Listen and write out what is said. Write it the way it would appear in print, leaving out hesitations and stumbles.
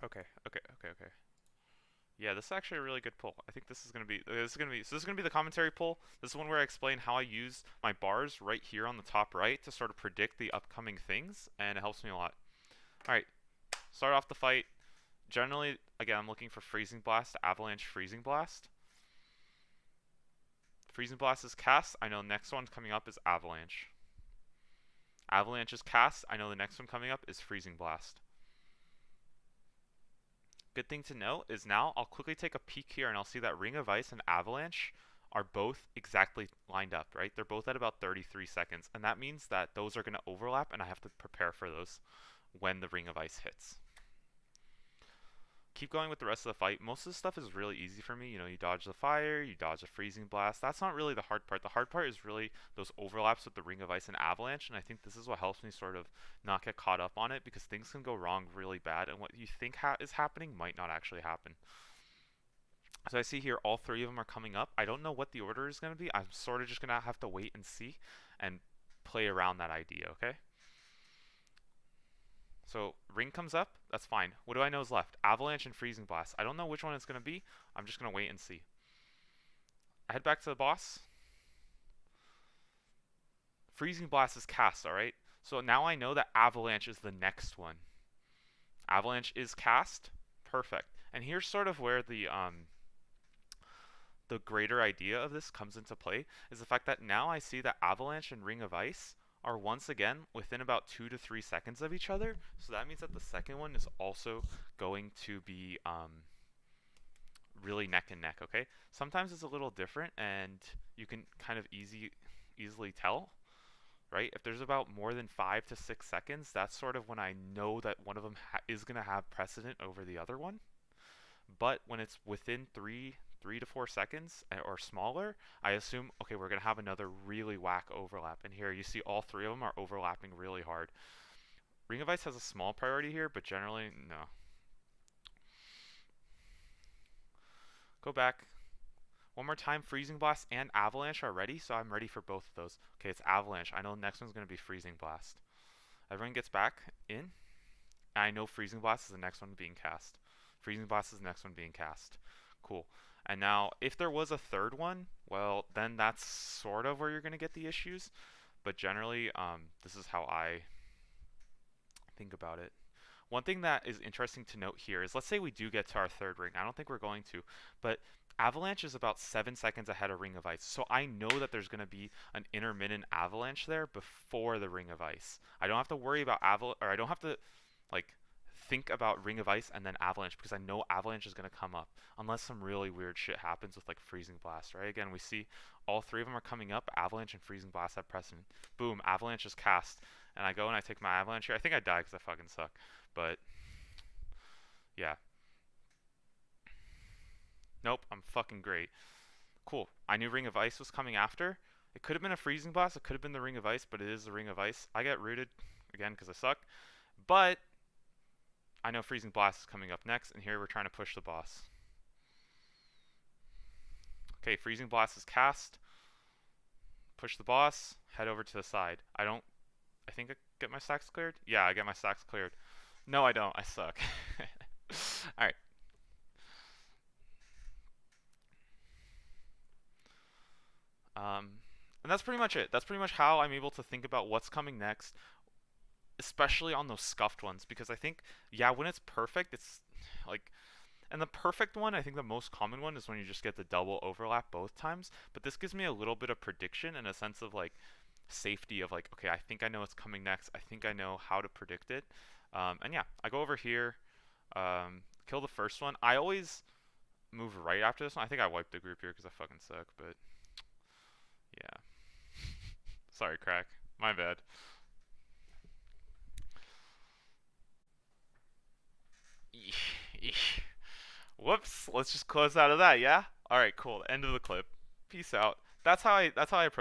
Okay, okay, okay, okay. Yeah, this is actually a really good pull. I think this is gonna be the commentary pull. This is one where I explain how I use my bars right here on the top right to sort of predict the upcoming things, and it helps me a lot. All right, start off the fight. Generally, again, I'm looking for Freezing Blast, Avalanche, Freezing Blast. Freezing Blast is cast. I know the next one coming up is Avalanche. Avalanche is cast. I know the next one coming up is Freezing Blast. Good thing to note is now I'll quickly take a peek here and I'll see that Ring of Ice and Avalanche are both exactly lined up, right? They're both at about 33 seconds, and that means that those are going to overlap, and I have to prepare for those when the Ring of Ice hits. Keep going with the rest of the fight. Most of the stuff is really easy for me. You know, you dodge the fire, you dodge the freezing blast. That's not really the hard part. The hard part is really those overlaps with the Ring of Ice and Avalanche, and I think this is what helps me sort of not get caught up on it, because things can go wrong really bad, and what you think is happening might not actually happen. So I see here all three of them are coming up. I don't know what the order is going to be. I'm sort of just going to have to wait and see and play around that idea, okay? So Ring comes up, that's fine. What do I know is left? Avalanche and Freezing Blast. I don't know which one it's going to be. I'm just going to wait and see. I head back to the boss. Freezing Blast is cast, alright? So now I know that Avalanche is the next one. Avalanche is cast. Perfect. And here's sort of where the greater idea of this comes into play, is the fact that now I see that Avalanche and Ring of Ice are once again within about 2 to 3 seconds of each other. So that means that the second one is also going to be really neck and neck, okay? Sometimes it's a little different and you can kind of easily tell, right? If there's about more than 5 to 6 seconds, that's sort of when I know that one of them is going to have precedent over the other one. But when it's within 3 to 4 seconds or smaller, I assume, okay, we're going to have another really whack overlap. And here you see all three of them are overlapping really hard. Ring of Ice has a small priority here, but generally, no. Go back. One more time, Freezing Blast and Avalanche are ready, so I'm ready for both of those. Okay, it's Avalanche. I know the next one's going to be Freezing Blast. Everyone gets back in. And I know Freezing Blast is the next one being cast. Freezing Blast is the next one being cast. Cool. And now, if there was a third one, well, then that's sort of where you're going to get the issues. But generally, this is how I think about it. One thing that is interesting to note here is, let's say we do get to our third ring. I don't think we're going to, but Avalanche is about 7 seconds ahead of Ring of Ice. So I know that there's going to be an intermittent Avalanche there before the Ring of Ice. I don't have to worry about I don't have to, like, think about Ring of Ice and then Avalanche, because I know Avalanche is going to come up unless some really weird shit happens with like Freezing Blast, right? Again, we see all three of them are coming up. Avalanche and Freezing Blast have precedent. Boom, Avalanche is cast, and I go and I take my Avalanche here. I think I die because I fucking suck, but yeah. Nope, I'm fucking great. Cool. I knew Ring of Ice was coming after. It could have been a Freezing Blast, it could have been the Ring of Ice, but it is the Ring of Ice. I get rooted again because I suck, but I know Freezing Blast is coming up next, and here we're trying to push the boss. Okay, Freezing Blast is cast. Push the boss, head over to the side. I think I get my stacks cleared? Yeah, I get my stacks cleared. No, I don't. I suck. Alright. And that's pretty much it. That's pretty much how I'm able to think about what's coming next, especially on those scuffed ones, because I think, yeah, when it's perfect, it's like, and the perfect one, I think the most common one is when you just get the double overlap both times, but this gives me a little bit of prediction and a sense of like safety of like, okay, I think I know what's coming next, I think I know how to predict it. And yeah, I go over here, kill the first one. I always move right after this one. I think I wiped the group here because I fucking suck, but yeah. Sorry, crack. My bad. Whoops. Let's just close out of that, yeah? Alright, cool. End of the clip. Peace out. That's how I approach